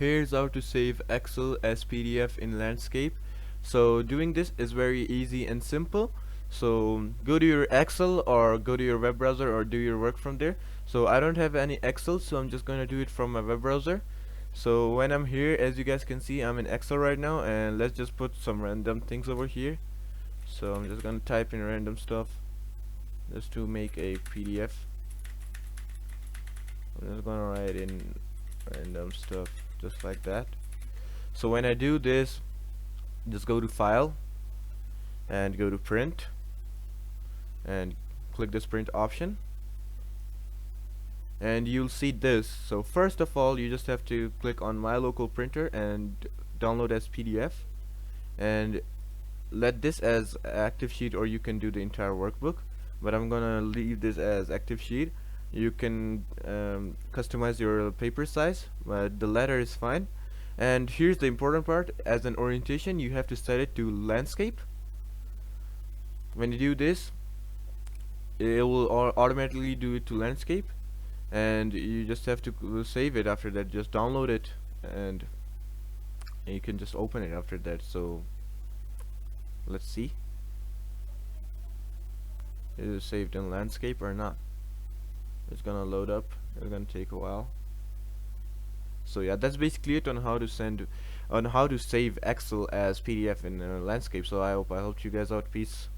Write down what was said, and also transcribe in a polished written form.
Here's how to save Excel as PDF in landscape. So doing this is very easy and simple. So go to your Excel or go to your web browser or do your work from there. So I don't have any Excel, so I'm just going to do it from my web browser. So when I'm here, as you guys can see, I'm in Excel right now, and let's just put some random things over here. So I'm just going to type in random stuff just to make a PDF. I'm just going to write in random stuff just like that. So when I do this, just go to file and go to print and click this print option, and you'll see this. So first of all, you just have to click on my local printer and download as PDF, and let this as active sheet, or you can do the entire workbook, but I'm gonna leave this as active sheet. You can customize your paper size, but the letter is fine. And here's the important part: as an orientation, you have to set it to landscape. When you do this, it will automatically do it to landscape, and you just have to save it after that. Just download it, and you can just open it after that. So let's see, is it saved in landscape or not? It's gonna load up. It's gonna take a while. So yeah, that's basically it on how to save Excel as PDF in landscape. So I hope I helped you guys out. Peace.